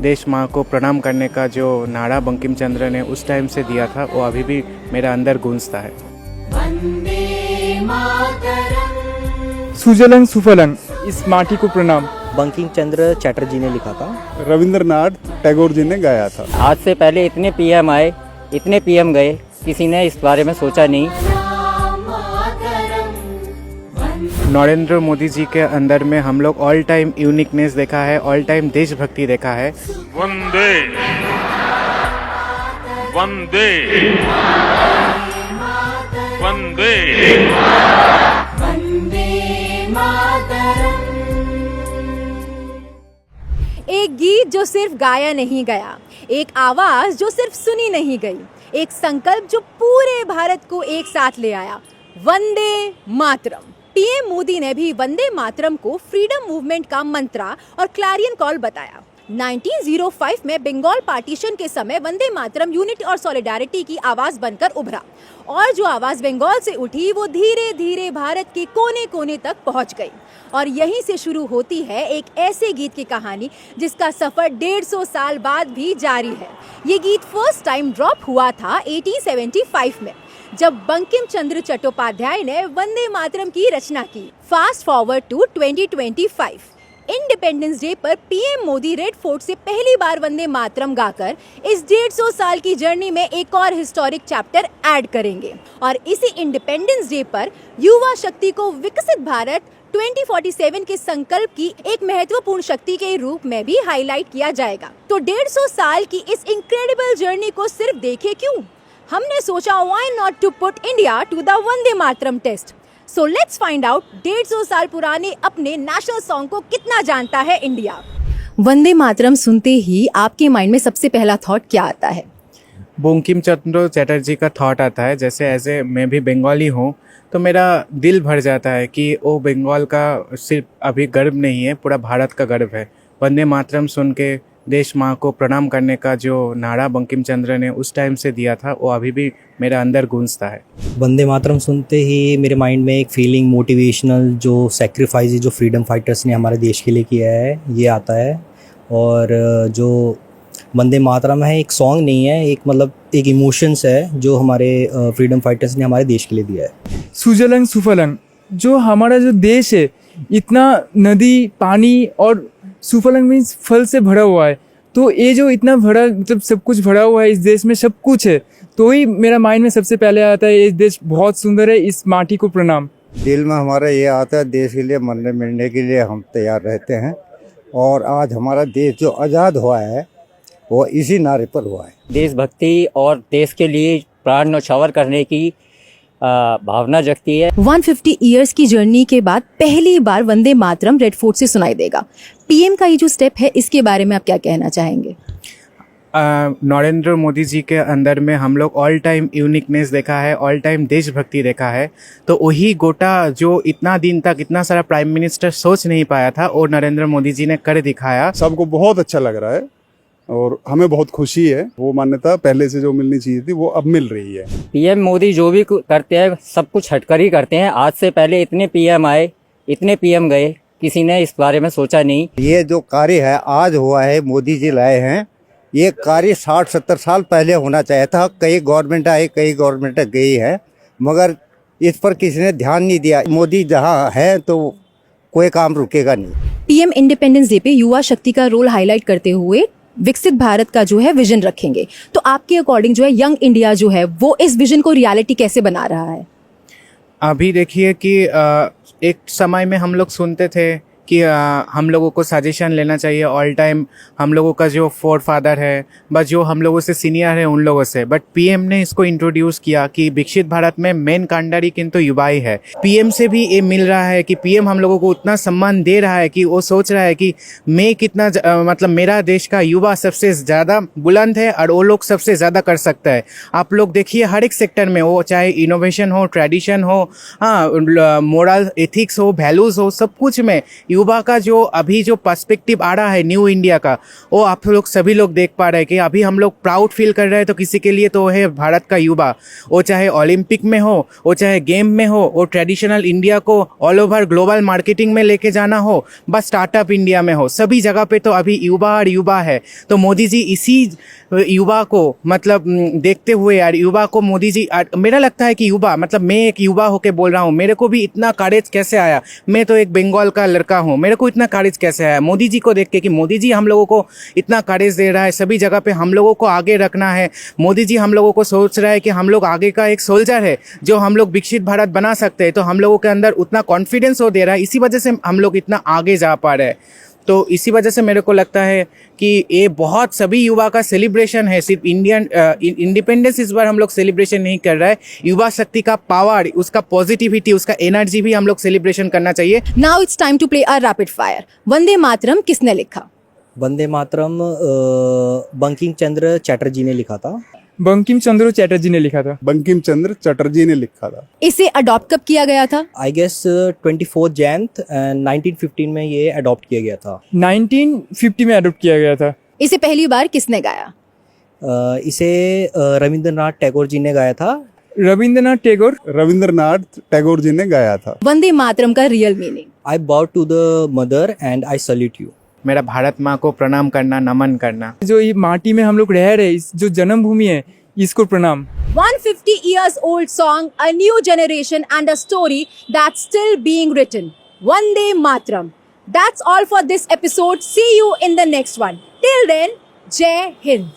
देश माँ को प्रणाम करने का जो नारा बंकिम चंद्र ने उस टाइम से दिया था वो अभी भी मेरा अंदर गूंजता है। वंदे मातरम। सुजलन सुफलन, इस माटी को प्रणाम। बंकिम चंद्र चटर्जी ने लिखा था। रविंद्रनाथ टैगोर जी ने गाया था। आज से पहले इतने पीएम आए, इतने पीएम गए, किसी ने इस बारे में सोचा नहीं। नरेंद्र मोदी जी के अंदर में हम लोग ऑल टाइम यूनिकनेस देखा है, ऑल टाइम देशभक्ति देखा है। वंदे वंदे वंदे वंदे मातरम। एक गीत जो सिर्फ गाया नहीं गया, एक आवाज जो सिर्फ सुनी नहीं गई, एक संकल्प जो पूरे भारत को एक साथ ले आया, वंदे मातरम। पीएम मोदी ने भी वंदे मातरम को फ्रीडम मूवमेंट का मंत्रा और क्लैरियन कॉल बताया। 1905 में बंगाल पार्टीशन के समय वंदे मातरम यूनिटी और सॉलिडारिटी की आवाज बनकर उभरा और जो आवाज बंगाल से उठी वो धीरे धीरे भारत के कोने कोने तक पहुंच गई। और यहीं से शुरू होती है एक ऐसे गीत की कहानी जिसका सफर 150 साल बाद भी जारी है। ये गीत फर्स्ट टाइम ड्रॉप हुआ था 1875 में जब बंकिम चंद्र चट्टोपाध्याय ने वंदे मातरम की रचना की। Fast forward to 2025, Independence Day पर पीएम मोदी रेड फोर्ट से पहली बार वंदे मातरम गाकर इस 150 साल की जर्नी में एक और हिस्टोरिक चैप्टर ऐड करेंगे। और इसी इंडिपेंडेंस डे पर युवा शक्ति को विकसित भारत 2047 के संकल्प की एक महत्वपूर्ण शक्ति के रूप में भी हाईलाइट किया जाएगा। तो 150 साल की इस इनक्रेडिबल जर्नी को सिर्फ देखे क्यों, हमने सोचा why not to put India to the Vande Mataram test. So let's find out 150 साल पुराने अपने नेशनल सॉन्ग को कितना जानता है इंडिया। वंदे मातरम सुनते ही आपके माइंड में सबसे पहला थॉट क्या आता है? बंकिम चंद्र चटर्जी का थॉट आता है। जैसे ऐसे मैं भी बंगाली हूँ तो मेरा दिल भर जाता है कि वो बंगाल का सिर्फ अभी गर्व नहीं है, पूरा भारत का गर्व है। वंदे मातरम सुन के देश माँ को प्रणाम करने का जो नारा बंकिम चंद्र ने उस टाइम से दिया था वो अभी भी मेरा अंदर गूंजता है। वंदे मातरम सुनते ही मेरे माइंड में एक फीलिंग, मोटिवेशनल जो सेक्रीफाइस जो फ्रीडम फाइटर्स ने हमारे देश के लिए किया है ये आता है। और जो वंदे मातरम है एक सॉन्ग नहीं है, एक मतलब एक इमोशंस है जो हमारे फ्रीडम फाइटर्स ने हमारे देश के लिए दिया है। सुजलन सुफलन, जो हमारा जो देश है इतना नदी पानी और सुफलन मीन्स फल से भरा हुआ है। तो ये जो इतना भरा मतलब सब कुछ भरा हुआ है, इस देश में सब कुछ है, तो ही मेरा माइंड में सबसे पहले आता है ये देश बहुत सुंदर है, इस माटी को प्रणाम। दिल में हमारा ये आता है देश के लिए मरने मिलने के लिए हम तैयार रहते हैं। और आज हमारा देश जो आज़ाद हुआ है वो इसी नारे पर हुआ है। देशभक्ति और देश के लिए प्राण न्यौछावर करने की भावना जगती है। 150 इयर्स की जर्नी के बाद पहली बार वंदे मातरम रेड फोर्ट से सुनाई देगा। पीएम का ये जो स्टेप है इसके बारे में आप क्या कहना चाहेंगे? नरेंद्र मोदी जी के अंदर में हम लोग ऑल टाइम यूनिकनेस देखा है, ऑल टाइम देशभक्ति देखा है। तो वही गोटा जो इतना दिन तक इतना सारा प्राइम मिनिस्टर सोच नहीं पाया था वो नरेंद्र मोदी जी ने कर दिखाया। सबको बहुत अच्छा लग रहा है और हमें बहुत खुशी है। वो मान्यता पहले से जो मिलनी चाहिए थी वो अब मिल रही है। पीएम मोदी जो भी करते हैं सब कुछ हटकर ही करते हैं। आज से पहले इतने पीएम आए, इतने पीएम गए, किसी ने इस बारे में सोचा नहीं। ये जो कार्य है आज हुआ है, मोदी जी लाए हैं, ये कार्य 60-70 साल पहले होना चाहिए था। कई गवर्नमेंट आई, कई गवर्नमेंट गई है, मगर इस पर किसी ने ध्यान नहीं दिया। मोदी जहाँ है तो कोई काम रुकेगा नहीं। पीएम इंडिपेंडेंस डे पे युवा शक्ति का रोल हाईलाइट करते हुए विकसित भारत का जो है विजन रखेंगे। तो आपके अकॉर्डिंग जो है यंग इंडिया जो है वो इस विजन को रियलिटी कैसे बना रहा है? अभी देखिए कि एक समय में हम लोग सुनते थे कि हम लोगों को सजेशन लेना चाहिए ऑल टाइम हम लोगों का जो फोर फादर है, बस जो हम लोगों से सीनियर है उन लोगों से। बट पीएम ने इसको इंट्रोड्यूस किया कि विकसित भारत में मेन कांडारी किंतु युवा ही है। पीएम से भी ये मिल रहा है कि पीएम हम लोगों को उतना सम्मान दे रहा है कि वो सोच रहा है कि मैं कितना मतलब मेरा देश का युवा सबसे ज़्यादा बुलंद है और वो लोग सबसे ज़्यादा कर सकता है। आप लोग देखिए हर एक सेक्टर में, वो चाहे इनोवेशन हो, ट्रेडिशन हो, हाँ, मोरल एथिक्स हो, वैल्यूज़ हो, सब कुछ में युवा का जो अभी जो पर्सपेक्टिव आ रहा है न्यू इंडिया का, वो आप लोग सभी लोग देख पा रहे हैं कि अभी हम लोग प्राउड फील कर रहे हैं। तो किसी के लिए तो है भारत का युवा, वो चाहे ओलंपिक में हो, वो चाहे गेम में हो, वो ट्रेडिशनल इंडिया को ऑल ओवर ग्लोबल मार्केटिंग में लेके जाना हो, बस स्टार्टअप इंडिया में हो, सभी जगह पे तो अभी युवा और युवा है। तो मोदी जी इसी युवा को मतलब देखते हुए यार, युवा को मोदी जी, मेरा लगता है कि युवा मतलब मैं एक युवा होके बोल रहा हूँ, मेरे को भी इतना करेज कैसे आया, मैं तो एक बंगाल का लड़का हूँ, मेरे को इतना करेज कैसे आया मोदी जी को देख के कि मोदी जी हम लोगों को इतना करेज दे रहा है, सभी जगह पे हम लोगों को आगे रखना है। मोदी जी हम लोगों को सोच रहा है कि हम लोग आगे का एक सोल्जर है जो हम लोग विकसित भारत बना सकते हैं। तो हम लोगों के अंदर उतना कॉन्फिडेंस वो दे रहा है, इसी वजह से हम लोग इतना आगे जा पा रहे हैं। तो इसी वजह से मेरे को लगता है कि ये बहुत सभी युवा का सेलिब्रेशन है। सिर्फ इंडियन इंडिपेंडेंस इस बार हम लोग सेलिब्रेशन नहीं कर रहे हैं, युवा शक्ति का पावर, उसका पॉजिटिविटी, उसका एनर्जी भी हम लोग सेलिब्रेशन करना चाहिए। Now it's time to play a rapid fire. Vande Mataram किसने लिखा? वंदे मातरम बंकिम चंद्र चटर्जी ने लिखा था। बंकिम चंद्र चटर्जी ने लिखा था। बंकिम चंद्र चटर्जी ने लिखा था। इसे अडॉप्ट कब किया गया था? आई गेस 24 जैन 1915 में ये अडॉप्ट किया गया था। 1950 में अडॉप्ट किया गया था। इसे पहली बार किसने गाया? इसे रविंद्रनाथ टैगोर जी ने गाया था। रविंद्रनाथ टैगोर जी ने गाया था। वंदे मातरम का real meaning? I bow to the mother and I salute you. मेरा भारत माँ को प्रणाम करना, नमन करना। जो ये माटी में हम लोग रह रहे हैं, इस जो जन्मभूमि है, इसको प्रणाम। 150 years old song, a new generation and a story that's still being written. Vande Mataram. That's all for this episode. See you in the next one. Till then, Jai Hind.